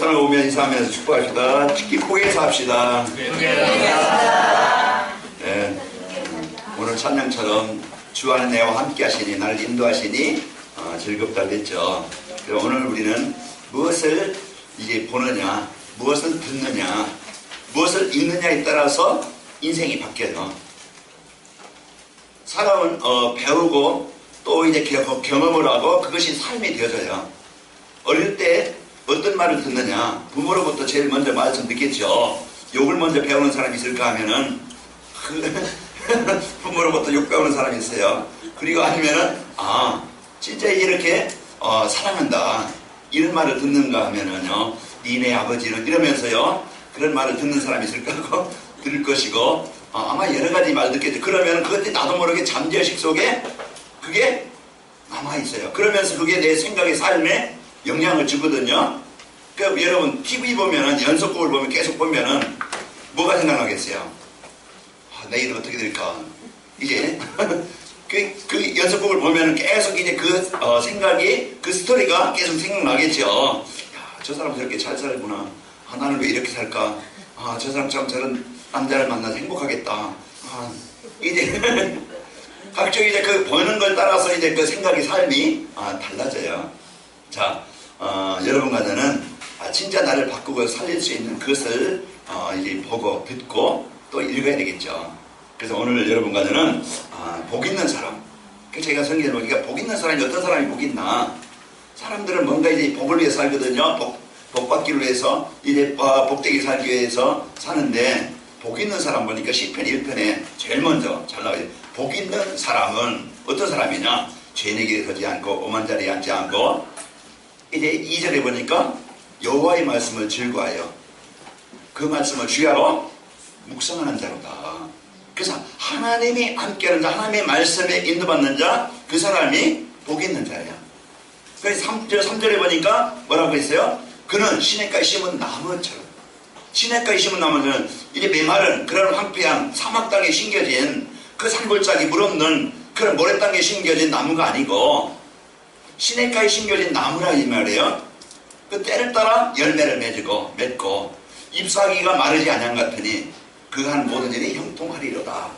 찬양을 오며 인사하면서 축복합시다. 기쁘게 삽시다. 네. 오늘 찬양처럼 주 안에 내와 함께 하시니 나를 인도하시니 즐겁다 그랬죠. 그래서 오늘 우리는 무엇을 이제 보느냐, 무엇을 듣느냐, 무엇을 읽느냐에 따라서 인생이 바뀌어요. 사람은 배우고 또 이제 경험을 하고 그것이 삶이 되어져요. 어릴 때 어떤 말을 듣느냐, 부모로부터 제일 먼저 말씀 듣겠죠. 욕을 먼저 배우는 사람이 있을까 하면은 부모로부터 욕 배우는 사람이 있어요. 그리고 아니면은 진짜 이렇게 사랑한다 이런 말을 듣는가 하면은요, 니네 아버지는 이러면서요 그런 말을 듣는 사람이 있을까 하고 들을 것이고, 아마 여러 가지 말 듣겠죠. 그러면 그것이 나도 모르게 잠재의식 속에 그게 남아있어요. 그러면서 그게 내 생각의 삶에 영향을 주거든요. 그러니까 여러분 TV 보면은 연속극을 보면 계속 보면은 뭐가 생각나겠어요? 내일은 어떻게 될까? 이제 그 연속극을 보면은 계속 이제 그 생각이, 그 스토리가 계속 생각나겠죠. 야, 저 사람 저렇게 잘 살구나. 나는 왜 이렇게 살까? 저 사람처럼 저런 남자를 만나서 행복하겠다. 이제 각종 이제 그 보는 걸 따라서 이제 그 생각의 삶이 달라져요. 자, 여러분과는 진짜 나를 바꾸고 살릴 수 있는 그것을 이제 보고 듣고 또 읽어야 되겠죠. 그래서 오늘 여러분과는 복 있는 사람. 제가 성경에 보니까 복 있는 사람이 어떤 사람이 복 있나? 사람들은 뭔가 이제 복을 위해 살거든요. 복 받기를 위해서, 이제 복되게 살기 위해서 사는데, 복 있는 사람 보니까 시편 1편에 제일 먼저 잘 나와요. 복 있는 사람은 어떤 사람이냐? 죄인의 길에 서지 않고 오만 자리에 앉지 않고, 이제 2절에 보니까 여호와의 말씀을 즐거워하여 그 말씀을 주야로 묵상하는 자로다. 그래서 하나님이 함께하는 자, 하나님의 말씀에 인도받는 자, 그 사람이 복 있는 자예요. 그래서 3절에 보니까 뭐라고 했어요? 그는 시냇가에 심은 나무처럼. 시냇가에 심은 나무는 이제 메마른 그런 황폐한 사막 땅에 심겨진 그 산골짜기 물 없는 그런 모래땅에 심겨진 나무가 아니고, 시냇가에 심겨진 나무라 이 말이에요. 그 때를 따라 열매를 맺고 잎사귀가 마르지 아니한 같으니 그한 모든 일이 형통하리로다.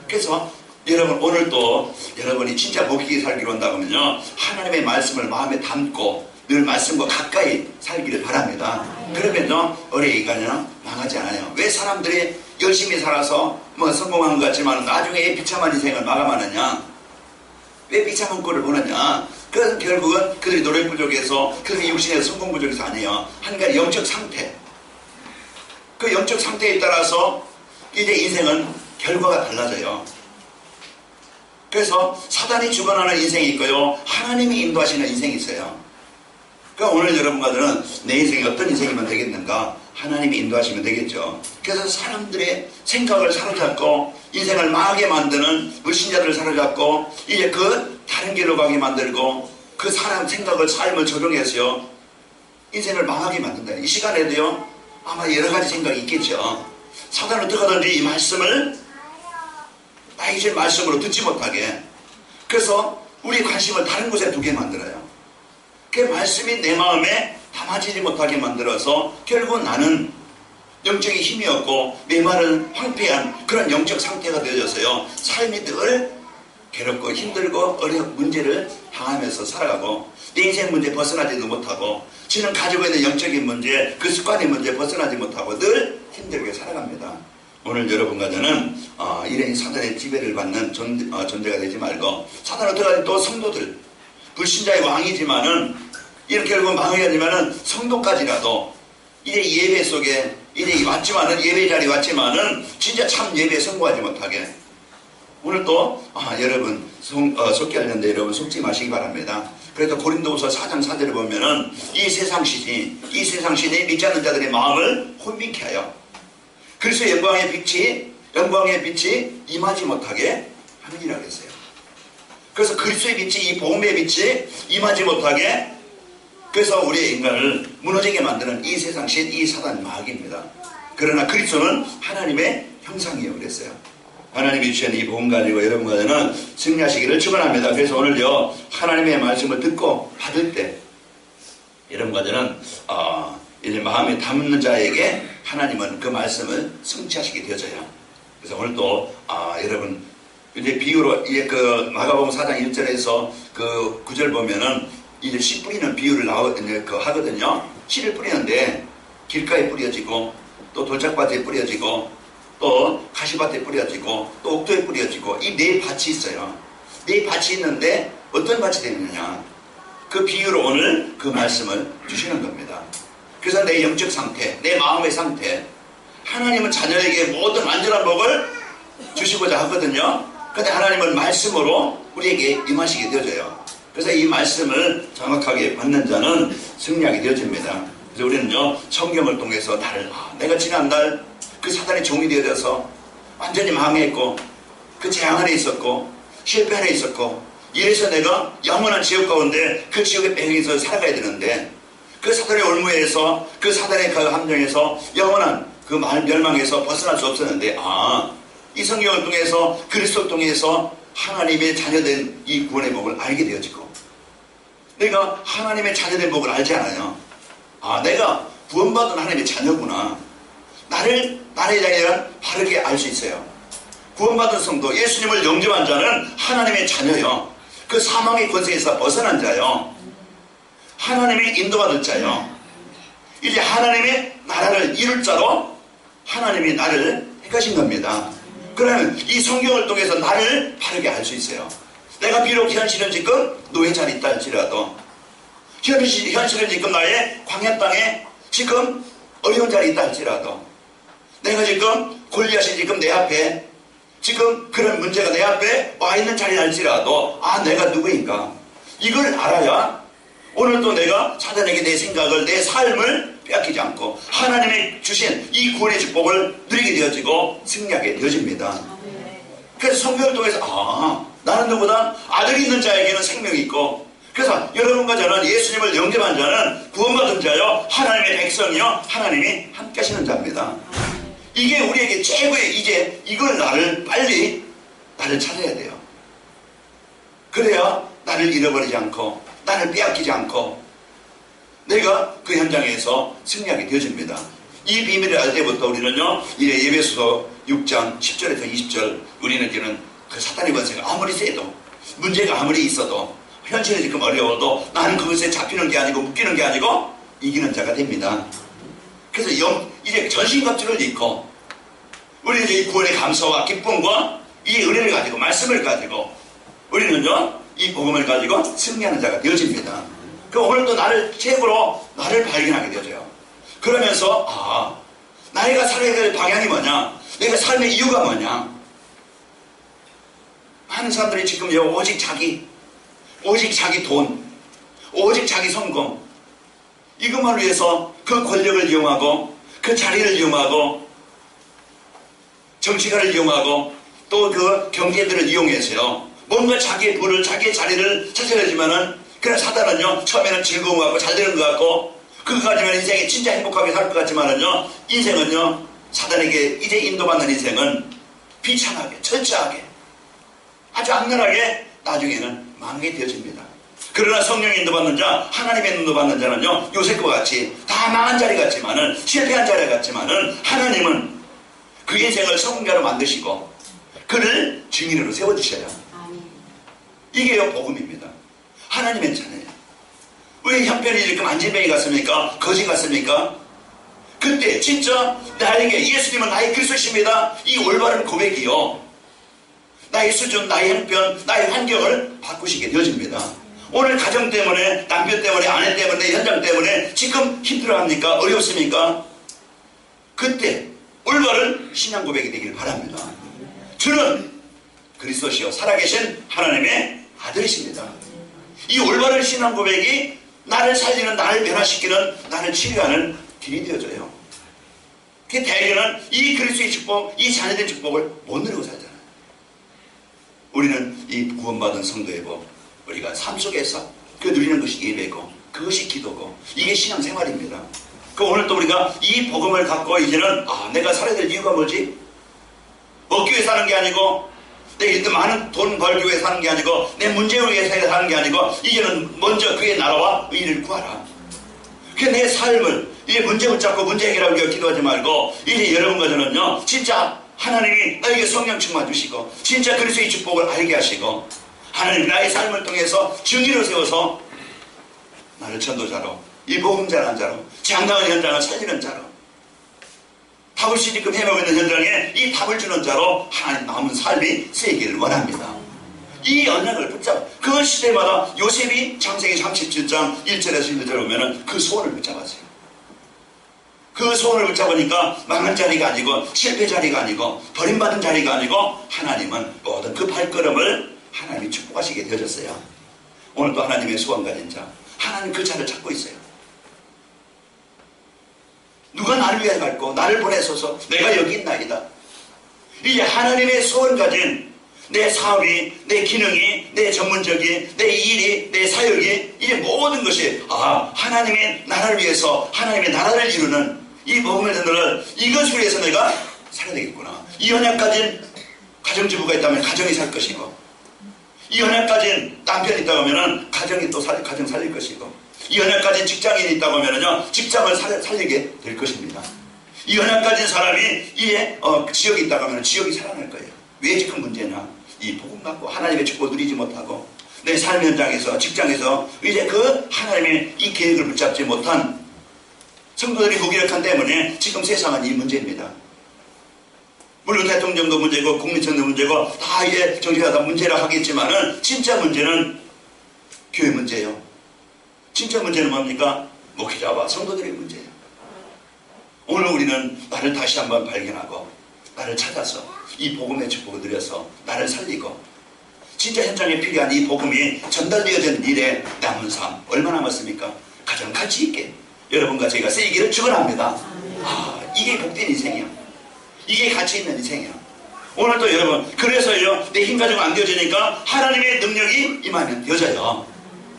그래서 여러분 오늘 또 여러분이 진짜 복 있게 살기로 한다고 하면요, 하나님의 말씀을 마음에 담고 늘 말씀과 가까이 살기를 바랍니다. 그러면요 어레이가요 망하지 않아요. 왜 사람들이 열심히 살아서 뭐 성공한 것 같지만 나중에 비참한 인생을 마감하느냐? 왜 비참한 꼴을 보느냐? 그래서 결국은 그들이 노력 부족해서, 그들이 육신에서 성공 부족해서 아니에요. 한 가지 영적 상태, 그 영적 상태에 따라서 이제 인생은 결과가 달라져요. 그래서 사단이 주관하는 인생이 있고요, 하나님이 인도하시는 인생이 있어요. 그러니까 오늘 여러분과는 내 인생이 어떤 인생이면 되겠는가? 하나님이 인도하시면 되겠죠. 그래서 사람들의 생각을 사로잡고 인생을 망하게 만드는 불신자들을 사로잡고 이제 그 다른 길로 가게 만들고 그 사람 생각을, 삶을 적용해서요 인생을 망하게 만든다. 이 시간에도요 아마 여러 가지 생각이 있겠죠. 사단은 어떻게 하든지 이 말씀을 나의 제 말씀으로 듣지 못하게, 그래서 우리 관심을 다른 곳에 두게 만들어요. 그 말씀이 내 마음에 담아지지 못하게 만들어서 결국 나는 영적인 힘이 없고 메마른 황폐한 그런 영적 상태가 되어져서요 삶이 늘 괴롭고 힘들고 어려운 문제를 당하면서 살아가고 내 인생 문제 벗어나지도 못하고 지금 가지고 있는 영적인 문제, 그 습관의 문제 벗어나지 못하고 늘 힘들게 살아갑니다. 오늘 여러분과 저는 이런 사단의 지배를 받는 존재가 되지 말고, 사단은 어떡하지? 또 성도들, 불신자의 왕이지만은 이렇게 결국 망하지만은 성도까지라도 이제 예배 속에 이제 왔지만은, 예배 자리에 왔지만은 진짜 참 예배에 성공하지 못하게, 오늘 또 여러분 속게 하는데 여러분 속지 마시기 바랍니다. 그래서 고린도후서 4장 4절을 보면은 이 세상 신이 믿지 않는 자들의 마음을 혼미케 하여 그리스도의 영광의 빛이 임하지 못하게 하느니라 그랬어요. 그래서 그리스도의 빛이, 이 복음의 빛이 임하지 못하게, 그래서 우리의 인간을 무너지게 만드는 이 세상 신, 이 사단 마귀입니다. 그러나 그리스도는 하나님의 형상이에요 그랬어요. 하나님이 주신 이 복음 가지고 여러분과는 승리하시기를 축원합니다. 그래서 오늘요 하나님의 말씀을 듣고 받을 때 여러분과는 이제 마음에 담는 자에게 하나님은 그 말씀을 성취하시게 되어져요. 그래서 오늘 또 여러분 이제 비유로 이제 그 마가복음 4장 1절에서 그 9절 보면은 이제 씨 뿌리는 비유를 하거든요. 씨를 뿌리는데 길가에 뿌려지고 또 돌짝밭에 뿌려지고 또 가시밭에 뿌려지고 또 옥토에 뿌려지고 이 네 밭이 있어요. 네 밭이 있는데 어떤 밭이 되느냐, 그 비유로 오늘 그 말씀을 주시는 겁니다. 그래서 내 영적 상태, 내 마음의 상태, 하나님은 자녀에게 모든 완전한 복을 주시고자 하거든요. 그런데 하나님은 말씀으로 우리에게 임하시게 되어져요. 그래서 이 말씀을 정확하게 받는 자는 승리하게 되어집니다. 그래서 우리는요, 성경을 통해서 내가 지난날 그 사단의 종이 되어져서 완전히 망했고 그 재앙 안에 있었고 실패 안에 있었고 이래서 내가 영원한 지옥 가운데 그 지옥의 배경에서 살아가야 되는데 그 사단의 올무에서 그 사단의 그 함정에서 영원한 그 멸망에서 벗어날 수 없었는데 이 성경을 통해서 그리스도를 통해서 하나님의 자녀된 이 구원의 복을 알게 되어지고 내가 하나님의 자녀된 복을 알지 않아요. 내가 구원받은 하나님의 자녀구나. 나의 자녀는 바르게 알 수 있어요. 구원받은 성도, 예수님을 영접한 자는 하나님의 자녀요. 그 사망의 권세에서 벗어난 자요. 하나님의 인도받을 자요. 이제 하나님의 나라를 이룰 자로 하나님이 나를 택하신 겁니다. 그러면 이 성경을 통해서 나를 바르게 알 수 있어요. 내가 비록 현실은 지금 노예 자리에 있다 할지라도, 현실은 지금 나의 광야 땅에 지금 어려운 자리에 있다 할지라도, 내가 지금 골리앗이 지금 내 앞에 지금 그런 문제가 내 앞에 와 있는 자리에 할지라도 내가 누구인가 이걸 알아야 오늘도 내가 사단에게 내 생각을, 내 삶을 빼앗기지 않고 하나님의 주신 이 구원의 축복을 누리게 되어지고 승리하게 되어집니다. 그래서 성경을 통해서 나는 누구다? 아들이 있는 자에게는 생명이 있고, 그래서 여러분과 저는 예수님을 영접한 자는 구원받은 자요, 하나님의 백성이요, 하나님이 함께 하시는 자입니다. 이게 우리에게 최고의, 이제 이걸 빨리 나를 찾아야 돼요. 그래야 나를 잃어버리지 않고 나를 빼앗기지 않고 내가 그 현장에서 승리하게 되어집니다. 이 비밀을 알 때부터 우리는요, 이제 에베소서 6장 10절에서 20절, 우리는 그 사탄의 권세가 아무리 세도, 문제가 아무리 있어도, 현실이 지금 어려워도 나는 그것에 잡히는 게 아니고 묶이는 게 아니고 이기는 자가 됩니다. 그래서 이제 전신갑주를 입고 우리는 이제 이 구원의 감사와 기쁨과 이 은혜를 가지고 말씀을 가지고 우리는요, 이 복음을 가지고 승리하는 자가 되어집니다. 그 오늘도 최고로 나를 발견하게 되어져요. 그러면서 내가 살아야 될 방향이 뭐냐, 내가 삶의 이유가 뭐냐. 많은 사람들이 지금 오직 자기 돈, 오직 자기 성공, 이것만 위해서 그 권력을 이용하고 그 자리를 이용하고 정치가를 이용하고 또 그 경제들을 이용해서요, 뭔가 자기의 부를, 자기의 자리를 찾아내지만은, 그냥 사단은요, 처음에는 즐거움하고 잘 되는 것 같고 그거 가지면 인생이 진짜 행복하게 살 것 같지만은요, 인생은요, 사단에게 이제 인도받는 인생은 비참하게, 철저하게, 아주 악랄하게 나중에는 망하게 되어집니다. 그러나 성령의 인도받는 자, 하나님의 인도받는 자는요, 요셉과 같이 다 망한 자리 같지만은, 실패한 자리 같지만은, 하나님은 그 인생을 성공자로 만드시고 그를 증인으로 세워주셔요. 이게 복음입니다. 하나님의 자녀예요. 왜 형편이 이렇게 만진병이 갔습니까? 거지 갔습니까? 그때 진짜 나에게 예수님은 나의 그리스도십니다, 이 올바른 고백이요, 나의 수준, 나의 형편, 나의 환경을 바꾸시게 되어집니다. 오늘 가정 때문에, 남편 때문에, 아내 때문에, 현장 때문에 지금 힘들어합니까? 어렵습니까? 그때 올바른 신앙 고백이 되길 바랍니다. 저는 그리스도시요 살아계신 하나님의 아들이십니다. 이 올바른 신앙 고백이 나를 살리는, 나를 변화시키는, 나를 치료하는 길이 되어져요. 그 대개는 이 그리스도의 축복, 이 자녀된 축복을 못 누리고 살잖아요. 우리는 이 구원받은 성도의 복, 우리가 삶 속에서 그 누리는 것이 예배고 그것이 기도고 이게 신앙생활입니다. 그 오늘 또 우리가 이 복음을 갖고 이제는 내가 살아야 될 이유가 뭐지? 먹기 위해 사는 게 아니고, 내가 많은 돈 벌기 위해 사는 게 아니고, 내 문제를 위해 사는 게 아니고, 이제는 먼저 그의 나라와 의를 구하라. 그 내 삶을, 이제 문제 붙잡고 문제 해결하기 위해 기도하지 말고 이제 여러분과 저는요 진짜 하나님이 나에게 성령 충만 주시고 진짜 그리스도의 축복을 알게 하시고 하나님 나의 삶을 통해서 증인을 세워서 나를 전도자로 이 복음 전하는 자로 장당한 현장을 살리는 자로 답을 지금 헤매고 있는 현장에 이 답을 주는 자로 하나님 남은 삶이 쓰이기를 원합니다. 이 언약을 붙잡아 그 시대마다 요셉이 창세기 37장 1절에서 1절에 보면 그 소원을 붙잡았어요. 그 소원을 붙잡으니까 망한 자리가 아니고 실패 자리가 아니고 버림받은 자리가 아니고 하나님은 모든 그 발걸음을 하나님이 축복하시게 되어졌어요. 오늘도 하나님의 소원 가진 자 하나님 그 자를 찾고 있어요. 누가 나를 위해 갈고 나를 보내소서 내가 여기 있나이다. 이제 하나님의 소원 가진 내 사업이 내 기능이 내 전문적이 내 일이 내 사역이 이제 모든 것이 하나님의 나라를 위해서 하나님의 나라를 이루는 이 복음의 전도를 이것을 위해서 내가 살아야 되겠구나. 이 언약 가진 가정주부가 있다면 가정이 살 것이고 이 언약 가진 남편이 있다고 하면 가정이 또 가정 살릴 것이고 이 언약 가진 직장인이 있다고 하면요 직장을 살리게 될 것입니다. 이 언약 가진 사람이 이제 지역이 있다고 하면 지역이 살아날 거예요. 왜 지금 문제냐? 이 복음 갖고 하나님의 축복을 누리지 못하고 내 삶 현장에서 직장에서 이제 그 하나님의 이 계획을 붙잡지 못한 성도들이 무기력한 때문에 지금 세상은 이 문제입니다. 물론 대통령도 문제고 국민청도 문제고 다 이제 정치가 다 문제라 하겠지만은 진짜 문제는 교회 문제예요. 진짜 문제는 뭡니까? 목회자와 성도들의 문제예요. 오늘 우리는 나를 다시 한번 발견하고 나를 찾아서 이 복음의 축복을 누려서 나를 살리고 진짜 현장에 필요한 이 복음이 전달되어진 일에 남은 삶 얼마나 남았습니까? 가장 가치 있게 여러분과 제가 쓰이기를 축원합니다. 이게 복된 인생이야. 이게 가치 있는 인생이야. 오늘도 여러분 그래서요 내 힘 가지고 안 되어지니까 하나님의 능력이 임하면 되어져요.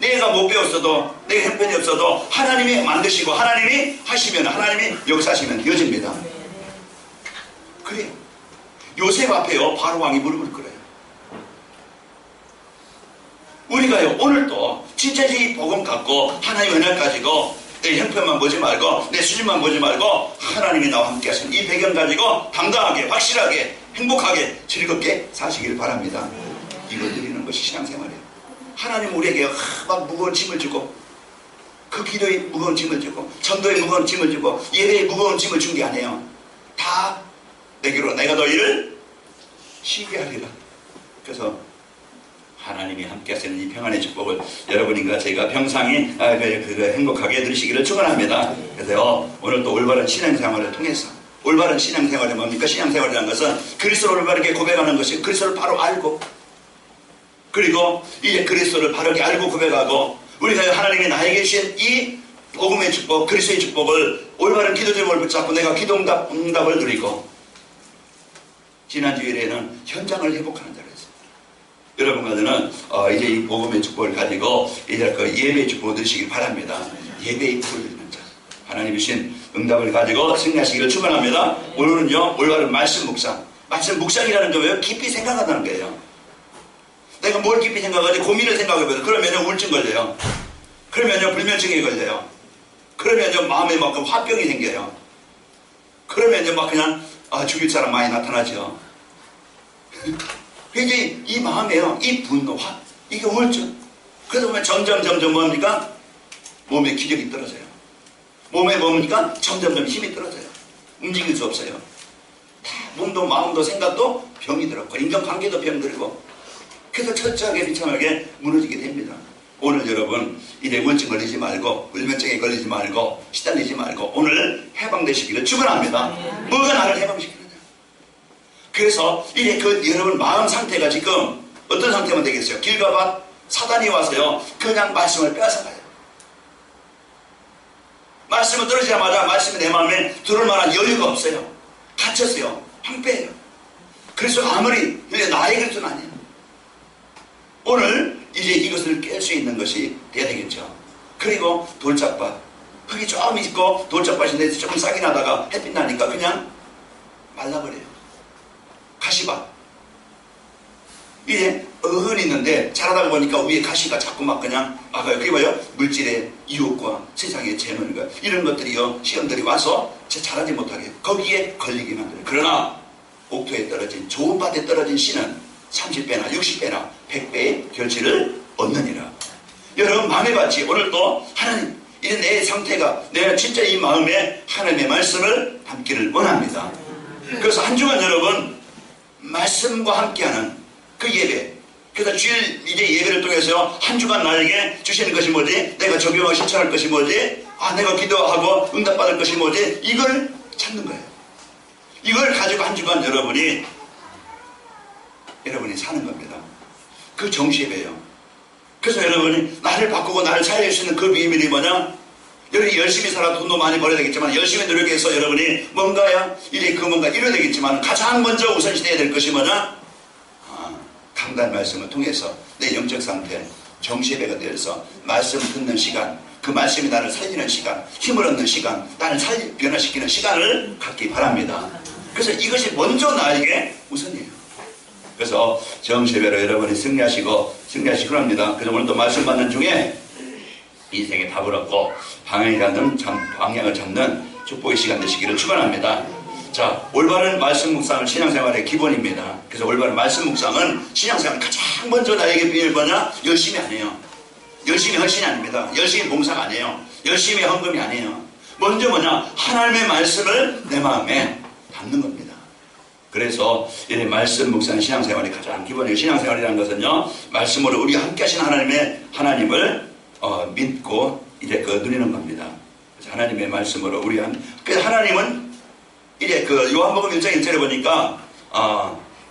내가 못 배웠어도 내가 형편이 없어도 하나님이 만드시고 하나님이 하시면 하나님이 역사하시면 되어집니다. 그래요. 요셉 앞에요 바로 왕이 무릎을 꿇어요. 우리가요 오늘도 진짜 이 복음 갖고 하나님의 은혜 가지고 내 형편만 보지 말고 내 수준만 보지 말고 하나님이 나와 함께 하시는 이 배경 가지고 당당하게 확실하게 행복하게 즐겁게 사시길 바랍니다. 이걸 드리는 것이 신앙생활이에요. 하나님 우리에게 막 무거운 짐을 주고 그 기도에 무거운 짐을 주고 전도에 무거운 짐을 주고 예배에 무거운 짐을 준 게 아니에요. 다 내게로 내가 너희를 쉬게 하리라. 그래서 하나님이 함께 하시는 이 평안의 축복을 여러분과 제가 평상이 행복하게 누리시기를 축원합니다. 그래서 오늘 또 올바른 신앙생활을 통해서 올바른 신앙생활이 뭡니까? 신앙생활이라는 것은 그리스도를 올바르게 고백하는 것이 그리스도를 바로 알고 그리고 이제 그리스도를 바르게 알고 고백하고 우리가 하나님이 나에게 주신 이 복음의 축복 그리스도의 축복을 올바른 기도 제목을 붙잡고 내가 기도 응답을 누리고 지난 주일에는 현장을 회복하는 자로 했습니다. 여러분과 저는 이제 이 복음의 축복을 가지고 이제 그 예배의 축복을 누리시길 바랍니다. 예배의 축복을 누리는 자 하나님이 주신 응답을 가지고 승리하시기를 축원합니다. 오늘은요 올바른 말씀 묵상 말씀 묵상이라는 게 왜요? 깊이 생각한다는 거예요. 내가 뭘 깊이 생각하지 고민을 생각해봐요. 그러면요 우울증 걸려요. 그러면요 불면증에 걸려요. 그러면요 마음에 막 화병이 생겨요. 그러면요 막 그냥 죽일 사람 많이 나타나죠. 굉장히 이 마음에요 이 분노 이게 우울증. 그러다 보면 점점 뭡니까? 몸에 기력이 떨어져요. 몸에 뭡니까? 점점 힘이 떨어져요. 움직일 수 없어요. 다 몸도 마음도 생각도 병이 들었고 인간관계도 병들고 그래서 철저하게 비참하게 무너지게 됩니다. 오늘 여러분 이제 우울증 걸리지 말고 불면증에 걸리지 말고 시달리지 말고 오늘 해방되시기를 축원합니다. 뭐가 나를 해방시키느냐. 그래서 이제 여러분 마음 상태가 지금 어떤 상태면 되겠어요? 길과 밭 사단이 와서요 그냥 말씀을 빼앗아가요. 말씀을 떨어지자마자 말씀이 내 마음에 들어올 만한 여유가 없어요. 갇혔어요. 황폐해요. 그래서 아무리 나의 그리스도는 아니에요. 오늘 이제 이것을 깰 수 있는 것이 돼야 되겠죠. 그리고 돌짝밭 흙이 조금 있고 돌짝밭인데 조금 싹이 나다가 햇빛 나니까 그냥 말라버려요. 가시밭 이게 어흥이 있는데 자라다 보니까 위에 가시가 자꾸 막 그냥 막아요. 그게 뭐예요? 물질의 유혹과 세상의 재능과 이런 것들이요, 시험들이 와서 자라지 못하게 거기에 걸리게 만들어요. 그러나 옥토에 떨어진, 좋은 밭에 떨어진 씨는 30배나 60배나 100배의 결실을 얻느니라. 여러분, 마음의 밭이 오늘도 하나님, 이런 내 상태가 내가 진짜 이 마음에 하나님의 말씀을 담기를 원합니다. 그래서 한 주간 여러분, 말씀과 함께하는 그 예배, 그래서 주일 이제 예배를 통해서 한 주간 나에게 주시는 것이 뭐지? 내가 적용하고 실천할 것이 뭐지? 내가 기도하고 응답받을 것이 뭐지? 이걸 찾는 거예요. 이걸 가지고 한 주간 여러분이 사는 겁니다. 그 정시예배예요. 그래서 여러분이 나를 바꾸고 나를 살릴 수 있는 그 비밀이 뭐냐? 여러분이 열심히 살아 돈도 많이 벌어야 되겠지만, 열심히 노력해서 여러분이 뭔가야 이래 그 뭔가 이뤄야 되겠지만, 가장 먼저 우선시돼야 될 것이 뭐냐? 강단 말씀을 통해서 내 영적 상태 정시예배가 되어서 말씀 듣는 시간, 그 말씀이 나를 살리는 시간, 힘을 얻는 시간, 나를 변화시키는 시간을 갖기 바랍니다. 그래서 이것이 먼저 나에게 우선이에요. 그래서 정시예배로 여러분이 승리하시고 합니다. 그래서 오늘도 말씀 받는 중에 인생의 답을 얻고 방향을 잡는 축복의 시간 되시기를 축원합니다. 자, 올바른 말씀 묵상은 신앙생활의 기본입니다. 그래서 올바른 말씀 묵상은 신앙생활 가장 먼저 나에게 비밀 뭐냐? 열심히 안 해요. 열심히 헌신이 아닙니다. 열심히 봉사가 아니에요. 열심히 헌금이 아니에요. 먼저 뭐냐? 하나님의 말씀을 내 마음에 담는 겁니다. 그래서 이 말씀 묵상 신앙생활이 가장 기본이에요. 신앙생활이라는 것은요, 말씀으로 우리가 함께 하신 하나님을 믿고 이제 누리는 겁니다. 그래서 하나님의 말씀으로 그래서 하나님은 이제 요한복음 1장 1절에 보니까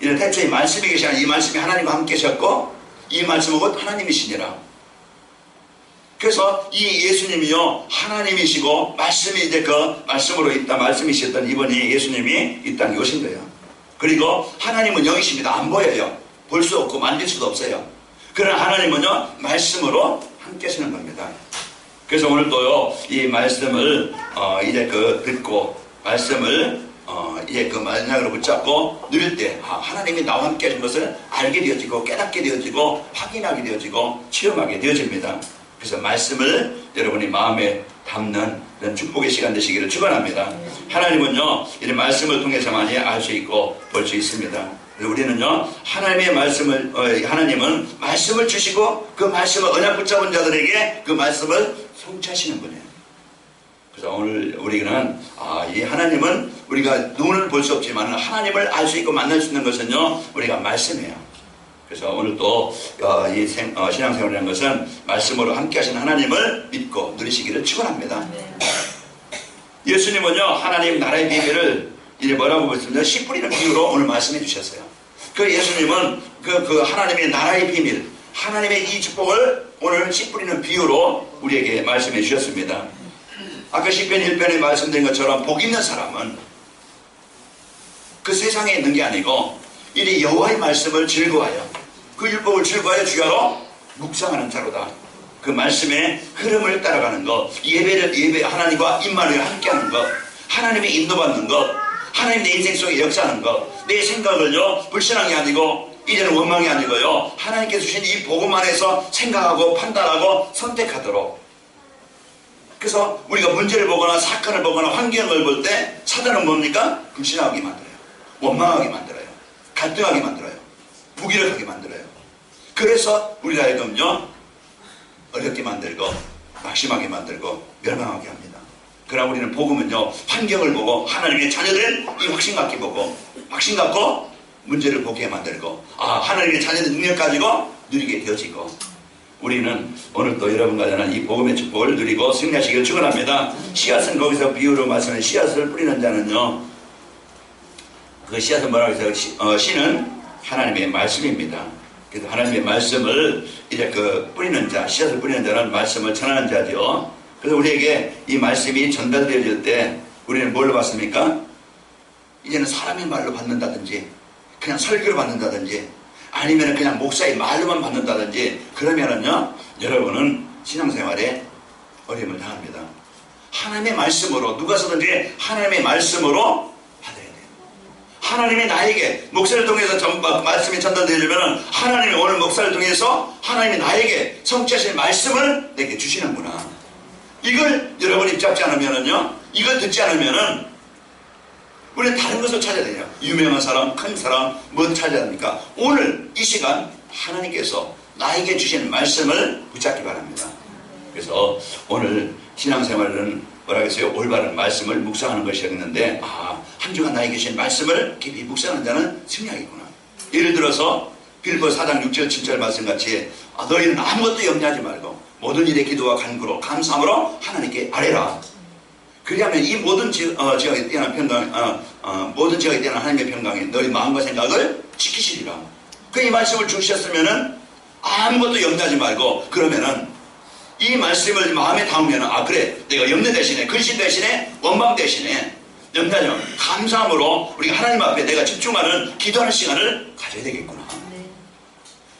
이제 태초에 말씀이 계시나 이 말씀이 하나님과 함께 계셨고 이 말씀은 곧 하나님이시니라. 그래서 이 예수님이요, 하나님이시고 말씀이 이제 그 말씀으로 말씀이셨던 이분이 예수님이 이 땅에 오신 거예요. 그리고 하나님은 영이십니다. 안 보여요. 볼 수 없고 만질 수도 없어요. 그러나 하나님은요, 말씀으로 함께 하시는 겁니다. 그래서 오늘도요, 이 말씀을 이제 듣고 말씀을 이제 그 만약으로 붙잡고 누릴 때 하나님이 나와 함께 하신 것을 알게 되어지고 깨닫게 되어지고 확인하게 되어지고 체험하게 되어집니다. 그래서 말씀을 여러분이 마음에 담는 그런 축복의 시간 되시기를 축원합니다. 하나님은요, 이 말씀을 통해서만이 알 수 있고 볼 수 있습니다. 우리는요, 하나님의 말씀을 하나님은 말씀을 주시고 그 말씀을 언약 붙잡은 자들에게 그 말씀을 성취하시는 분이에요. 그래서 오늘 우리는 이 하나님은 우리가 눈을 볼 수 없지만 하나님을 알 수 있고 만날 수 있는 것은요, 우리가 말씀이에요. 그래서 오늘 또 이 신앙생활이라는 것은 말씀으로 함께 하시는 하나님을 믿고 누리시기를 축원합니다. 예수님은요, 하나님 나라의 비밀을 이제 뭐라고 보셨습니까? 씨 뿌리는 비유로 오늘 말씀해 주셨어요. 그 예수님은 그 하나님의 나라의 비밀, 하나님의 이 축복을 오늘 씨 뿌리는 비유로 우리에게 말씀해 주셨습니다. 아까 시편 1편에 말씀드린 것처럼 복 있는 사람은 그 세상에 있는 게 아니고 이리 여호와의 말씀을 즐거워하여 그 율법을 즐거워하여 주야로 묵상하는 자로다. 그 말씀의 흐름을 따라가는 것, 예배 하나님과 임마누엘 함께하는 것, 하나님의 인도받는 것, 하나님 내 인생 속에 역사하는 것, 내 생각을요 불신앙이 아니고 이제는 원망이 아니고요, 하나님께서 주신 이 복음 안에서 생각하고 판단하고 선택하도록. 그래서 우리가 문제를 보거나 사건을 보거나 환경을 볼 때 사단은 뭡니까? 불신하게 만들어요. 원망하게 만들어요. 갈등하게 만들어요. 무기력하게 만들어요. 그래서 우리가 하여금요, 어렵게 만들고 막심하게 만들고 멸망하게 합니다. 그러나 우리는 복음은요, 환경을 보고 하나님의 자녀된 이 확신 갖게 보고 확신 갖고 문제를 보게 만들고 하나님의 자녀된 능력 가지고 누리게 되어지고, 우리는 오늘 또 여러분과 저는 이 복음의 축복을 누리고 승리하시기를 축원합니다. 씨앗은 거기서 비유로 말씀하는 씨앗을 뿌리는 자는요, 그 씨앗은 뭐라고 해서 씨는 하나님의 말씀입니다. 그래서 하나님의 말씀을 이제 뿌리는 자, 씨앗을 뿌리는 자는 말씀을 전하는 자죠. 그래서 우리에게 이 말씀이 전달되어질 때 우리는 뭘로 받습니까? 이제는 사람의 말로 받는다든지 그냥 설교로 받는다든지 아니면 그냥 목사의 말로만 받는다든지 그러면은요, 여러분은 신앙생활에 어려움을 당합니다. 하나님의 말씀으로, 누가 서든지 하나님의 말씀으로 받아야 돼요. 하나님이 나에게 목사를 통해서 말씀이 전달되려면 하나님이 오늘 목사를 통해서 하나님이 나에게 성취하신 말씀을 내게 주시는구나. 이걸 여러분이 잡지 않으면은요, 이걸 듣지 않으면은 우리는 다른 것을 찾아야 돼요. 유명한 사람, 큰 사람, 뭐 찾아야 합니까? 오늘 이 시간 하나님께서 나에게 주신 말씀을 붙잡기 바랍니다. 그래서 오늘 신앙생활은 뭐라 그랬어요? 올바른 말씀을 묵상하는 것이었는데, 한 주간 나에게 주신 말씀을 깊이 묵상하는 자는 승리하겠구나. 예를 들어서 빌보 4장 6절 7절 말씀같이 너희는 아무것도 염려하지 말고 모든 일에 기도와 간구로 감사함으로 하나님께 아뢰라. 그리하면 이 모든 지각에 뛰어난 평강, 모든 지각에 뛰어난 하나님의 평강에 너희 마음과 생각을 지키시리라. 이 말씀을 주셨으면은 아무것도 염려하지 말고, 그러면은 이 말씀을 마음에 담으면은 그래, 내가 염려 대신에, 근심 대신에, 원망 대신에 염려하지 말고 감사함으로 우리가 하나님 앞에 내가 집중하는 기도하는 시간을 가져야 되겠구나.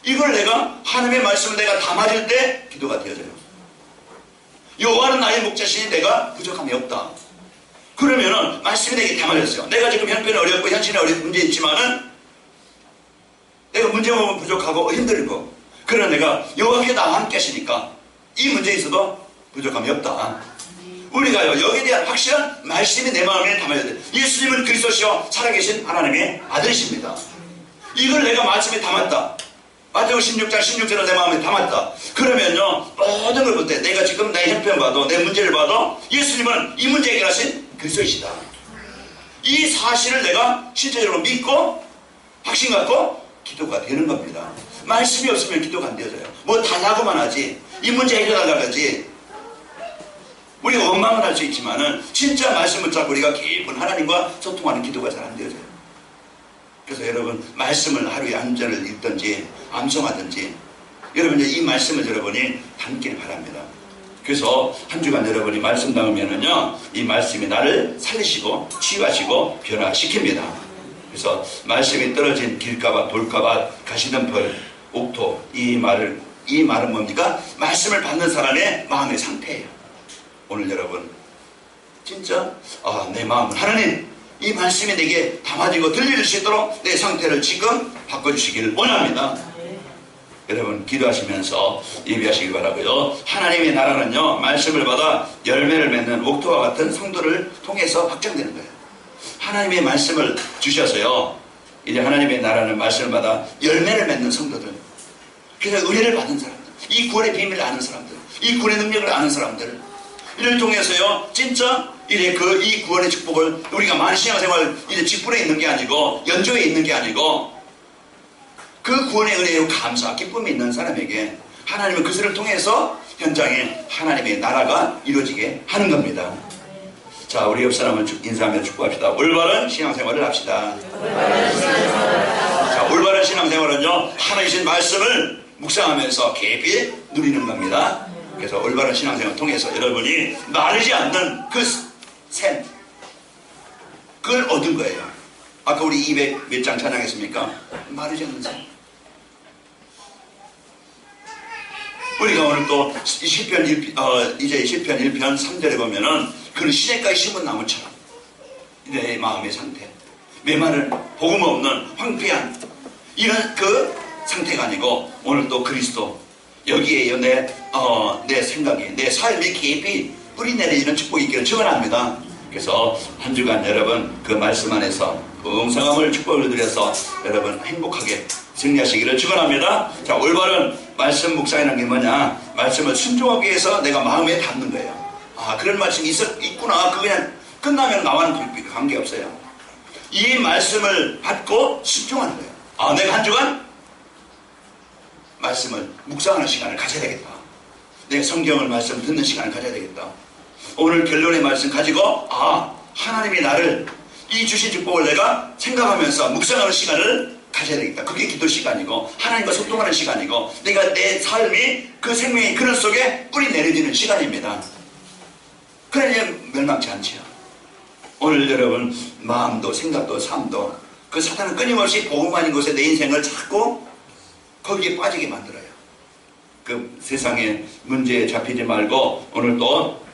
이걸 내가 하나님의 말씀을 내가 담아질 때 기도가 되어져요. 여호와는 나의 목자시니 내가 부족함이 없다. 그러면은 말씀이 내게 담아졌어요. 내가 지금 형편이 어렵고 현실이 어렵고 문제 있지만은 내가 문제 보면 부족하고 힘들고, 그러나 내가 여호와께 나와 함께 하시니까 이 문제에 있어도 부족함이 없다. 우리가요, 여기에 대한 확실한 말씀이 내 마음에 담아야 돼요. 예수님은 그리스도시요 살아계신 하나님의 아들이십니다. 이걸 내가 말씀에 담았다. 마태복음 16장 16절을 내 마음에 담았다. 그러면요, 모든 걸 볼 때 내가 지금 내 형편 봐도, 내 문제를 봐도 예수님은 이 문제 해결하신 그리스도이시다. 이 사실을 내가 실제적으로 믿고 확신 갖고 기도가 되는 겁니다. 말씀이 없으면 기도가 안 되어져요. 뭐 달라고만 하지, 이 문제 해결하려고 하지. 우리가 원망을 할 수 있지만은 진짜 말씀을 잡고 우리가 깊은 하나님과 소통하는 기도가 잘 안 되어져요. 그래서 여러분, 말씀을 하루에 한 절을 읽든지 암송하든지 여러분 이 말씀을 여러분이 담기를 바랍니다. 그래서 한 주간 여러분이 말씀 담으면은요, 이 말씀이 나를 살리시고 치유하시고 변화시킵니다. 그래서 말씀이 떨어진 길가밭, 돌가밭, 가시덤불, 옥토, 이 말은 뭡니까? 말씀을 받는 사람의 마음의 상태예요. 오늘 여러분 진짜 내 마음은 하나님, 이 말씀이 내게 담아지고 들릴 수 있도록 내 상태를 지금 바꿔주시기를 원합니다. 여러분 기도하시면서 예배하시기 바라고요. 하나님의 나라는요, 말씀을 받아 열매를 맺는 옥토와 같은 성도를 통해서 확장되는 거예요. 하나님의 말씀을 주셔서요, 이제 하나님의 나라는 말씀을 받아 열매를 맺는 성도들, 그래서 은혜를 받은 사람들, 이 구원의 비밀을 아는 사람들, 이 구원의 능력을 아는 사람들, 이를 통해서요, 진짜 이 구원의 축복을 우리가 만신앙생활 이제 직분에 있는 게 아니고 연조에 있는 게 아니고 그 구원의 은혜에 감사, 기쁨이 있는 사람에게 하나님은 그것을 통해서 현장에 하나님의 나라가 이루어지게 하는 겁니다. 자, 우리 옆 사람을 인사하며 축복합시다. 올바른 신앙생활을 합시다. 자, 올바른 신앙생활은요, 하나님의 말씀을 묵상하면서 깊이 누리는 겁니다. 그래서 올바른 신앙생활을 통해서 여러분이 마르지 않는 그 샘, 그걸 얻은 거예요. 아까 우리 200 몇 장 찬양했습니까? 마르지 않는 샘. 우리가 오늘 또 시편 1편 3절에 보면은 그는 시냇가에 심은 나무처럼 내 마음의 상태, 메마른 복음 없는 황폐한 이런 그 상태가 아니고 오늘 또 그리스도 여기에 내 생각이, 내 삶이 깊이 뿌리 내리는 축복이 있기를 축원합니다. 그래서 한 주간 여러분 그 말씀 안에서 풍성함을 축복을 드려서 여러분 행복하게 승리하시기를 축원합니다. 자, 올바른 말씀 묵상이라는 게 뭐냐? 말씀을 순종하기 위해서 내가 마음에 담는 거예요. 그런 말씀이 있구나. 그 그냥 끝나면 나와는 관계없어요. 이 말씀을 받고 순종하는 거예요. 내가 한 주간 말씀을 묵상하는 시간을 가져야 되겠다. 내가 성경을 말씀 듣는 시간을 가져야 되겠다. 오늘 결론의 말씀 가지고 하나님이 나를 이 주신 축복을 내가 생각하면서 묵상하는 시간을 가져야 되겠다. 그게 기도 시간이고 하나님과 소통하는 시간이고 내가 내 삶이 그 생명의 그릇 속에 뿌리 내려지는 시간입니다. 그러니 멸망치 않지요. 오늘 여러분 마음도 생각도 삶도 그 사탄은 끊임없이 복음 아닌 곳에 내 인생을 자꾸 거기에 빠지게 만들어요. 그 세상의 문제에 잡히지 말고 오늘 또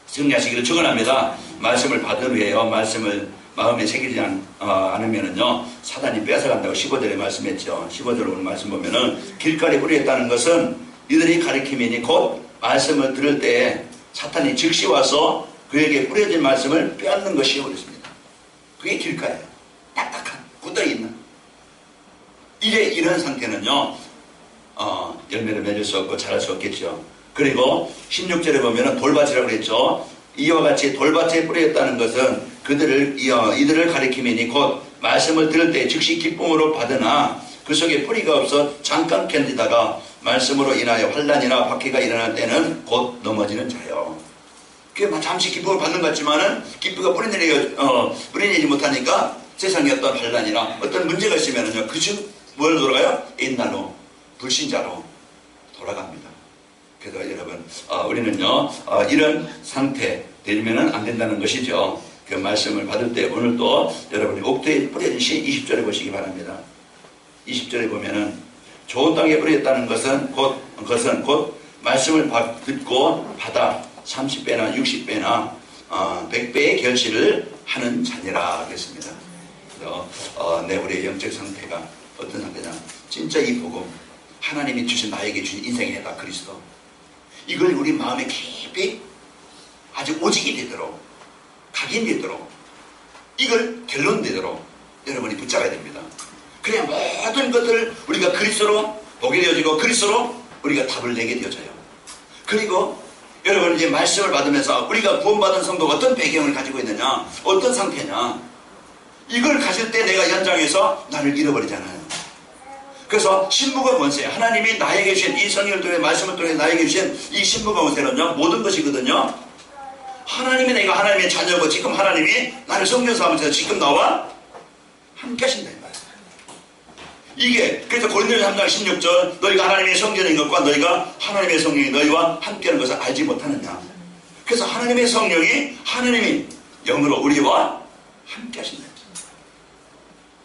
승리하시기를 축원합니다. 말씀을 받은 후에요. 말씀을 마음에 새기지 않으면은요, 사단이 뺏어간다고 15절에 말씀했죠. 15절 오늘 말씀 보면은, 길가에 뿌렸다는 것은 이들이 가리킴이니 곧 말씀을 들을 때 사탄이 즉시 와서 그에게 뿌려진 말씀을 빼앗는 것이요. 그랬습니다. 그게 길가예요. 딱딱한, 굳어있는. 이런 상태는요, 열매를 맺을 수 없고 자랄 수 없겠죠. 그리고 16절에 보면은 돌밭이라고 그랬죠. 이와 같이 돌밭에 뿌렸다는 것은 이들을 가리킴이니 곧 말씀을 들을 때 즉시 기쁨으로 받으나 그 속에 뿌리가 없어 잠깐 견디다가 말씀으로 인하여 환난이나 박해가 일어날 때는 곧 넘어지는 자요. 그게 잠시 기쁨을 받는 것 같지만은 기쁨가 뿌리내지 못하니까 세상에 어떤 환난이나 어떤 문제가 있으면은요, 그중 뭘 돌아가요? 옛날로 불신자로 돌아갑니다. 그래서 여러분, 우리는요, 이런 상태 되면은 안 된다는 것이죠. 그 말씀을 받을 때 오늘 또 여러분이 옥토에 뿌려진 시 20절에 보시기 바랍니다. 20절에 보면은 좋은 땅에 뿌렸다는 것은 곧 말씀을 듣고 받아 30배나 60배나 100배의 결실을 하는 자니라 하겠습니다. 그래서 우리의 영적 상태가 어떤 상태냐, 진짜 이 복음, 하나님이 주신 나에게 주신 인생의 다 그리스도, 이걸 우리 마음에 깊이 아주 오직이 되도록, 각인되도록, 이걸 결론되도록 여러분이 붙잡아야 됩니다. 그래야 모든 것들을 우리가 그리스도로 보게 되어지고 그리스도로 우리가 답을 내게 되어져요. 그리고 여러분, 이제 말씀을 받으면서 우리가 구원받은 성도가 어떤 배경을 가지고 있느냐, 어떤 상태냐, 이걸 가질 때 내가 현장에서 나를 잃어버리잖아요. 그래서 신부가 권세, 하나님이 나에게 주신 이 성경을 통해 말씀을 통해 나에게 주신 이 신부가 권세는요, 모든 것이거든요. 하나님이 내가 하나님의 자녀고 지금 하나님이 나를 성전에서 하면서 지금 나와 함께 하신다 이 말이에요. 이게 그래서 고린도전서 3장 16절, 너희가 하나님의 성전인 것과 너희가 하나님의 성령이 너희와 함께하는 것을 알지 못하느냐. 그래서 하나님의 성령이 하나님이 영으로 우리와 함께 하신다.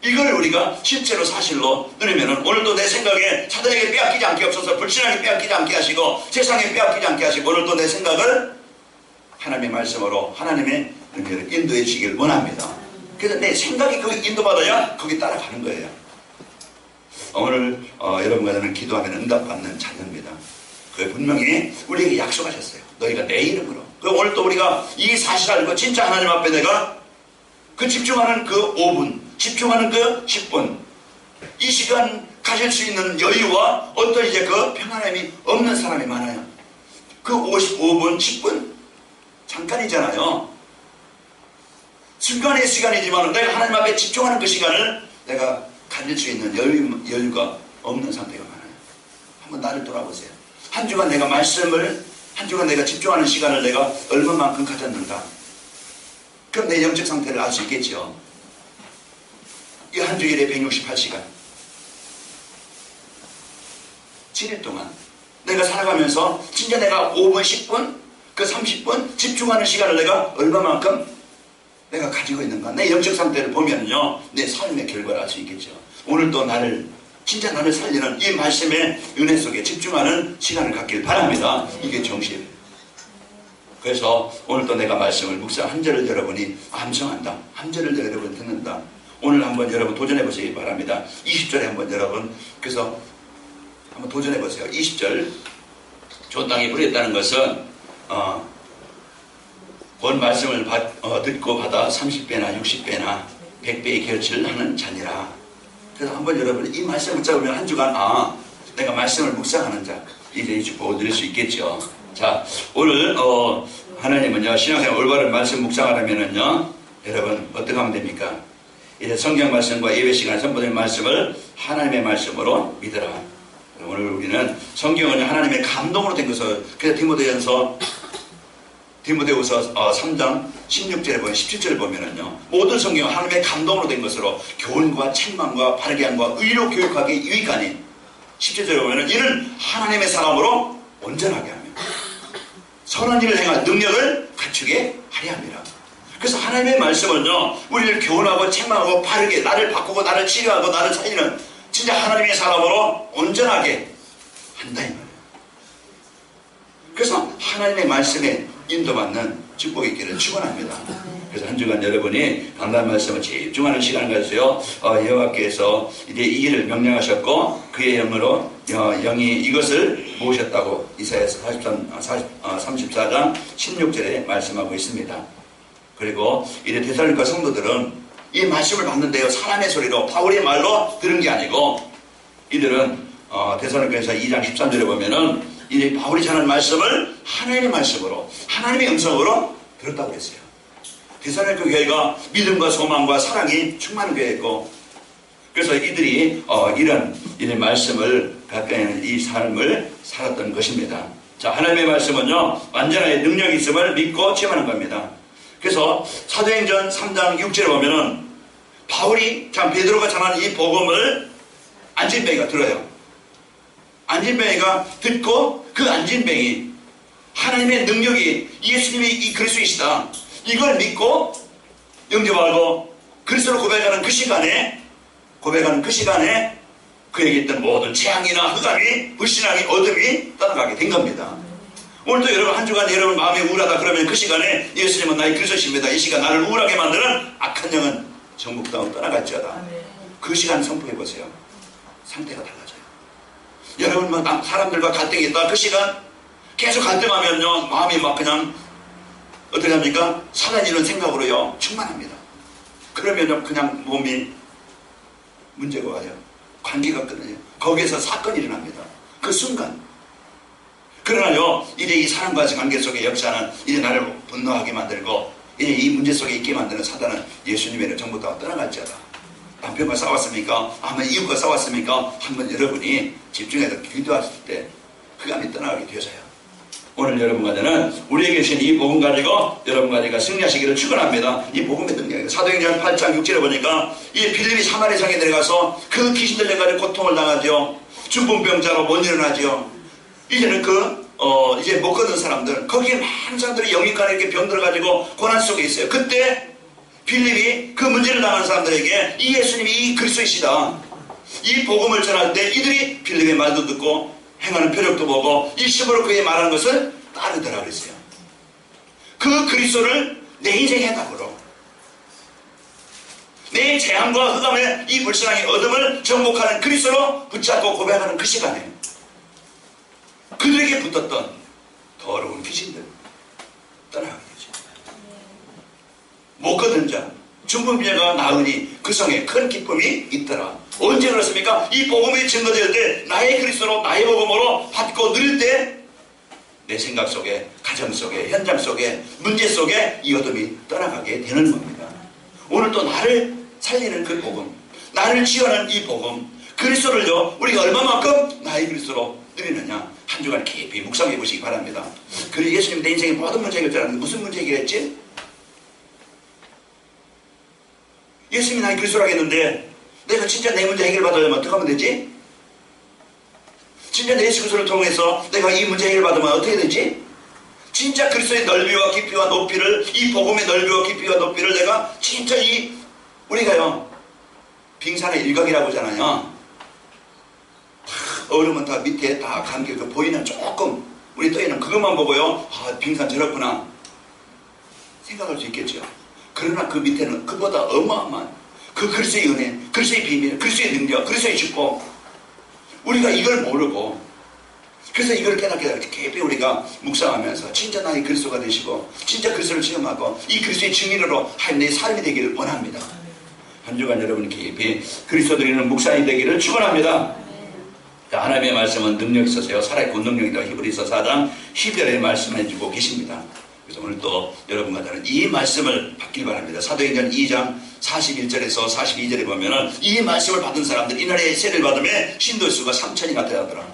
이걸 우리가 실제로 사실로 누리면은 오늘도 내 생각에 사단에게 빼앗기지 않게 없어서 불신하게 빼앗기지 않게 하시고 세상에 빼앗기지 않게 하시고 오늘도 내 생각을 하나님의 말씀으로 하나님의 은혜를 인도해 주시길 원합니다. 그래서 내 생각이 거기 인도받아야 거기 따라가는 거예요. 오늘 여러분과 저는 기도하면 응답받는 자녀입니다. 그 분명히 우리에게 약속하셨어요. 너희가 내 이름으로. 그 오늘 또 우리가 이 사실 알고 진짜 하나님 앞에 내가 그 집중하는 그 5분, 집중하는 그 10분, 이 시간 가질 수 있는 여유와 어떤 이제 그 평안함이 없는 사람이 많아요. 그 55분, 10분 잠깐이잖아요. 순간의 시간이지만 내가 하나님 앞에 집중하는 그 시간을 내가 가질 수 있는 여유가 없는 상태가 많아요. 한번 나를 돌아보세요. 한 주간 내가 말씀을, 한 주간 내가 집중하는 시간을 내가 얼마만큼 가졌는가. 그럼 내 영적 상태를 알 수 있겠죠. 이 한 주일에 168시간 7일 동안 내가 살아가면서 진짜 내가 5분, 10분, 그 30분 집중하는 시간을 내가 얼마만큼 내가 가지고 있는가. 내 영적 상태를 보면요, 내 삶의 결과를 알 수 있겠죠. 오늘도 진짜 나를 살리는 이 말씀의 은혜 속에 집중하는 시간을 갖길 바랍니다. 이게 정신. 그래서 오늘도 내가 말씀을 묵상 한 절을 여러분이 암송한다, 한 절을 여러분 듣는다. 오늘 한번 여러분 도전해 보시기 바랍니다. 20절에 한번 여러분 그래서 한번 도전해 보세요. 20절, 좋은 땅에 뿌렸다는 것은 본 말씀을 듣고 받아 30배나 60배나 100배의 결실을 하는 자니라. 그래서 한번 여러분 이 말씀을 붙잡으면 한 주간 내가 말씀을 묵상하는 자, 이제 보여드릴 수 있겠죠. 자, 오늘 하나님은요, 신앙생활 올바른 말씀 묵상하려면은요, 여러분 어떻게 하면 됩니까? 이제 성경 말씀과 예배 시간에 선포된 말씀을 하나님의 말씀으로 믿으라. 오늘 우리는 성경은 하나님의 감동으로 된 것을, 그래서 디모데후서 3장 16절에 보면 17절에 보면은요, 모든 성경은 하나님의 감동으로 된 것으로 교훈과 책망과 바르게 함과 의로 교육하기 유익하니, 17절에 보면은 이는 하나님의 사람으로 온전하게 하며 선한 일을 행할 능력을 갖추게 하려 함이라. 그래서 하나님의 말씀은요, 우리를 교훈하고 책망하고 바르게 나를 바꾸고 나를 치료하고 나를 살리는 진짜 하나님의 사람으로 온전하게 한다 이 말이에요. 그래서 하나님의 말씀에 인도받는 축복이 있기를 축원합니다. 그래서 한 주간 여러분이 강단 말씀을 집중하는 시간을 가지세요. 여호와께서 이제 이 일을 명령하셨고 그의 영으로 영이 이것을 모으셨다고 이사야서 34장 16절에 말씀하고 있습니다. 그리고 이제 데살로니가 성도들은 이 말씀을 받는데요, 사람의 소리로 바울의 말로 들은 게 아니고 이들은 데살로니가서 2장 13절에 보면은 이제 바울이 전하는 말씀을 하나님의 말씀으로, 하나님의 음성으로 들었다고 했어요. 데살로니가 교회가 믿음과 소망과 사랑이 충만한 교회였고, 그래서 이들이 이런 말씀을 갖는 이 삶을 살았던 것입니다. 자, 하나님의 말씀은요, 완전한 능력이 있음을 믿고 체험하는 겁니다. 그래서 사도행전 3장 6절에 보면은 바울이, 참 베드로가 전하는 이 복음을 안진뱅이가 들어요. 안진뱅이가 듣고 그 안진뱅이 하나님의 능력이 예수님이 이 그리스도이시다, 이걸 믿고 영접하고 그리스도를 고백하는 그 시간에 그에게 있던 모든 재앙이나 흑암이, 불신앙이, 어둠이 떠나가게 된 겁니다. 오늘도 여러분 한 주간 여러분 마음이 우울하다 그러면 그 시간에 예수님은 나의 그리스도십니다, 이 시간 나를 우울하게 만드는 악한 영은 전국 땅으로 떠나갈지어다. 그 시간 선포해보세요. 상태가 달라져요. 여러분 사람들과 갈등이 있다, 그 시간 계속 갈등하면요, 마음이 막 그냥 어떻게 합니까? 사라지는 생각으로요 충만합니다. 그러면요 그냥 몸이 문제가 와요. 관계가 끊어요. 거기에서 사건이 일어납니다. 그 순간. 그러나요, 이제 이 사람과의 관계 속에 역사는 이제 나를 분노하게 만들고 이제 이 문제 속에 있게 만드는 사단은 예수님의 전부 다 떠나갈지어다. 남편과 싸웠습니까? 한번 이웃과 싸웠습니까? 한번 여러분이 집중해서 기도하실 때 흑암이 떠나가게 되어져요. 오늘 여러분과 저는 우리에게 주신 이 복음 가지고 여러분과 제가 승리하시기를 축원합니다. 이 복음의 능력이에요. 사도행전 8장 6절에 보니까 이 빌립이 사마리 성에 내려가서 그 귀신 들린 가지고 고통을 당하죠. 중풍병자로 못 일어나죠. 이제는 이제 못 걷는 사람들, 거기에 많은 사람들이 영육간에 이렇게 병들어가지고 고난 속에 있어요. 그때 빌립이 그 문제를 당하는 사람들에게 이 예수님이 이 그리스도이시다, 이 복음을 전할 때 이들이 빌립의 말도 듣고 행하는 표적도 보고 일심으로 그의 말하는 것을 따르더라 그랬어요. 그 그리스도를 내 인생의 답으로, 내 재앙과 흑암의 이 불신앙의 어둠을 정복하는 그리스도로 붙잡고 고백하는 그 시간에 그들에게 붙었던 더러운 귀신들 떠나가게 되죠. 못 걷는 자, 중풍병자가 나으니 그 성에 큰 기쁨이 있더라. 언제 그렇습니까? 이 복음이 증거될 때, 나의 그리스도로, 나의 복음으로 받고 누릴 때 내 생각 속에, 가정 속에, 현장 속에, 문제 속에 이 어둠이 떠나가게 되는 겁니다. 오늘 또 나를 살리는 그 복음, 나를 지원하는 이 복음, 그리스도를요 우리가 얼마만큼 나의 그리스도로 누리느냐, 한 주간 깊이 묵상해 보시기 바랍니다. 그리고 예수님 내 인생의 모든 문제 해결자라는데 무슨 문제 해결했지? 예수님이 나의 그리스도라고 했는데 내가 진짜 내 문제 해결받으려면 어떻게 하면 되지? 진짜 내 예수 그리스도를 통해서 내가 이 문제 해결받으면 어떻게 되지? 진짜 그리스도의 넓이와 깊이와 높이를, 이 복음의 넓이와 깊이와 높이를 내가 진짜 우리가요 빙산의 일각이라고 하잖아요. 얼음은 다 밑에 다 감겨 보이는 조금 우리 떠있는 그것만 보고요, 아 빙산 저렇구나 생각할 수 있겠죠. 그러나 그 밑에는 그보다 어마어마한 그 그리스도의 은혜, 그리스도의 비밀, 그리스도의 능력, 그리스도의 축복, 우리가 이걸 모르고, 그래서 이걸 깨닫게 깊이 우리가 묵상하면서 진짜 나의 그리스도가 되시고 진짜 그리스도를 체험하고 이 그리스도의 증인으로 한 내 삶이 되기를 원합니다. 한 주간 여러분 깊이 그리스도 드리는 묵상이 되기를 축원합니다. 하나님의 말씀은 능력이 있어서요 살아있고 능력이다. 히브리서 4장 10절에 말씀해주고 계십니다. 그래서 오늘 또 여러분과 저는 이 말씀을 받길 바랍니다. 사도행전 2장 41절에서 42절에 보면은 이 말씀을 받은 사람들, 이날의 세례를 받음에 신도의 수가 3,000이나 되더라.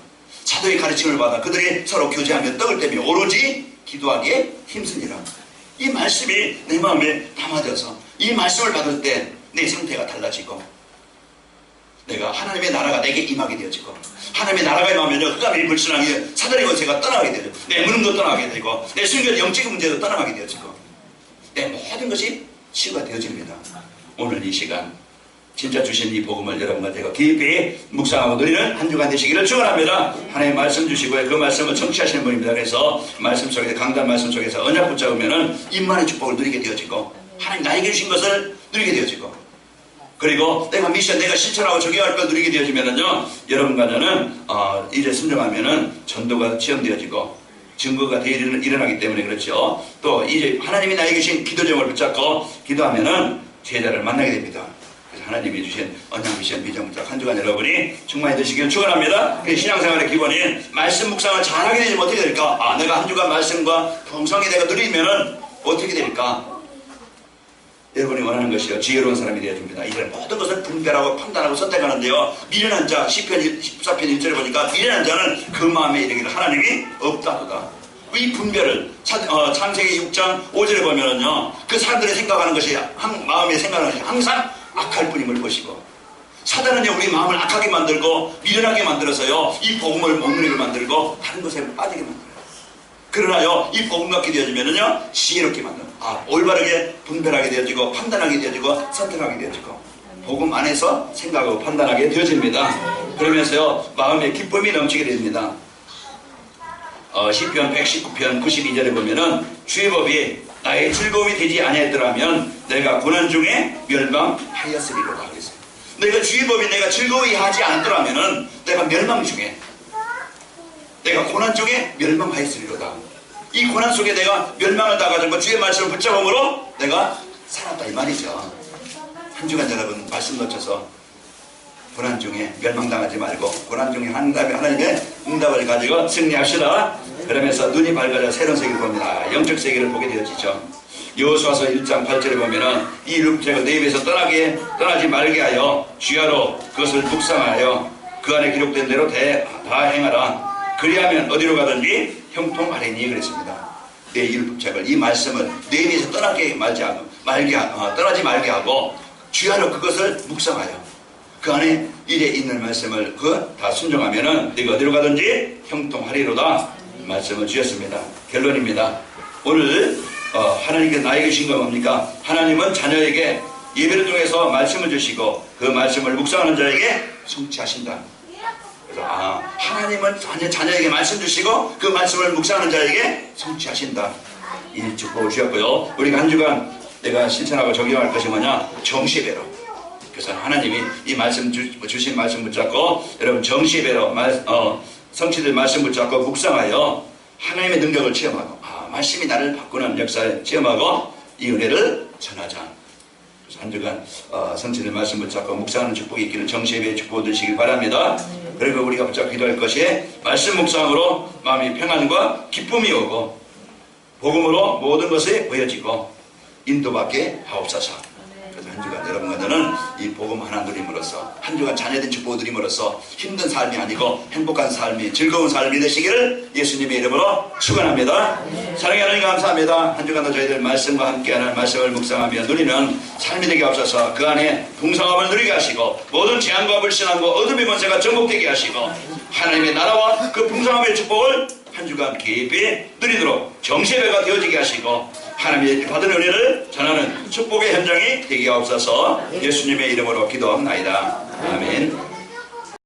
사도의 가르침을 받아 그들이 서로 교제하며 떡을 떼며 오로지 기도하기에 힘쓰니라. 이 말씀이 내 마음에 담아져서 이 말씀을 받을 때 내 상태가 달라지고 내가 하나님의 나라가 내게 임하게 되어지고, 하나님의 나라가 임하면요 흑암이 불신앙이 사단의 권세가 떠나가게 되죠. 내 무능도 떠나가게 되고 내 순결 영적 문제도 떠나가게 되어지고 내 모든 것이 치유가 되어집니다. 오늘 이 시간 진짜 주신 이 복음을 여러분과 제가 깊이 묵상하고 누리는 한 주간 되시기를 축원합니다. 하나님 말씀 주시고요. 그 말씀을 청취하시는 분입니다. 그래서 말씀 속에서 강단 말씀 속에서 언약 붙잡으면은 임만의 축복을 누리게 되어지고 하나님 나에게 주신 것을 누리게 되어지고 그리고 내가 미션 내가 실천하고 적용할 걸 누리게 되어지면은요 여러분과 저는 이제 순종하면은 전도가 시험되어지고 증거가 일어나기 때문에 그렇죠. 또 이제 하나님이 나에게 주신 기도 제목을 붙잡고 기도하면은 제자를 만나게 됩니다. 하나님이 주신 언약 미션 비전 부탁 한 주간 여러분이 충만히 되시기를 축원합니다. 신앙생활의 기본인 말씀 묵상을 잘하게 되면 어떻게 될까? 내가 한 주간 말씀과 풍성히 내가 누리면은 어떻게 될까? 여러분이 원하는 것이요 지혜로운 사람이 되어줍니다. 이런 모든 것을 분별하고 판단하고 선택하는데요 미련한 자 시편 14편 1절에 보니까 미련한 자는 그 마음에 이르기를 하나님이 없다도다. 이 분별을 창세기 6장 5절에 보면은요 그 사람들이 생각하는 것이 마음에 생각하는 것이 항상 악할 뿐임을 보시고 사단은요 우리 마음을 악하게 만들고 미련하게 만들어서요 이 복음을 못 누리게 만들고 다른 것에 빠지게 만들어요. 그러나요 이 복음 갖게 되어지면은요 지혜롭게 만들어요. 올바르게 분별하게 되어지고 판단하게 되어지고 선택하게 되어지고 복음 안에서 생각하고 판단하게 되어집니다. 그러면서요 마음에 기쁨이 넘치게 됩니다. 시편 119편 92절에 보면은 주의 법이 나의 즐거움이 되지 아니하더라면 내가 고난 중에 멸망하였으리로다 그랬어요. 내가 주의 법이 내가 즐거워하지 않더라면은 내가 멸망 중에 내가 고난 중에 멸망하였으리로다. 이 고난 속에 내가 멸망을 당하고 주의 말씀을 붙잡음으로 내가 살았다 이 말이죠. 한 주간 여러분 말씀 놓쳐서 고난 중에 멸망당하지 말고 고난 중에 하나님의 응답을 가지고 승리합시다. 그러면서 눈이 밝아져 새로운 세계를 봅니다. 영적 세계를 보게 되어지죠. 여호수아서 1장 8절에 보면은 이 율법책을 내 입에서 떠나지 말게 하여 주야로 그것을 묵상하여 그 안에 기록된 대로 다 행하라. 그리하면 어디로 가든지 형통하리니 그랬습니다. 내 율법책을 이 말씀을 내 입에서 떠나지 말게 하고 주야로 그것을 묵상하여 그 안에 일에 있는 말씀을 다 순종하면은 내가 어디로 가든지 형통하리로다 말씀을 주셨습니다. 결론입니다. 오늘 하나님께서 나에게 주신 건 뭡니까? 하나님은 자녀에게 예배를 통해서 말씀을 주시고 그 말씀을 묵상하는 자에게 성취하신다. 그래서 하나님은 자녀에게 말씀 주시고 그 말씀을 묵상하는 자에게 성취하신다. 이 축복을 주셨고요. 우리가 한 주간 내가 실천하고 적용할 것이 뭐냐? 정시배로. 그래서 하나님이 이 말씀 주신 말씀 붙잡고 여러분 정시배로 성취될 말씀 붙잡고 묵상하여 하나님의 능력을 체험하고 말씀이 나를 바꾸는 역사를 체험하고 이 은혜를 전하자. 그래서 한 주간 성취될 말씀 붙잡고 묵상하는 축복이 있기를 정시배의 축복을 드시길 바랍니다. 그리고 우리가 붙잡고 기도할 것이 말씀 묵상으로 마음이 평안과 기쁨이 오고 복음으로 모든 것이 보여지고 인도받게 하옵소서. 한 주간 여러분과 저는 이 복음 하나 누림으로써 한 주간 자녀된 축복을 누림으로써 힘든 삶이 아니고 행복한 삶이 즐거운 삶이 되시기를 예수님의 이름으로 축원합니다. 사랑하는 하나님 감사합니다. 한 주간도 저희들 말씀과 함께하는 말씀을 묵상하며 누리는 삶이 되게 하옵소서. 그 안에 풍성함을 누리게 하시고 모든 재앙과 불신함과 어둠의 권세가 정복되게 하시고 하나님의 나라와 그 풍성함의 축복을 한 주간 깊이 누리도록 정시배가 되어지게 하시고 하나님의 받은 은혜를 전하는 축복의 현장이 되게 하옵소서. 예수님의 이름으로 기도합나이다. 아멘.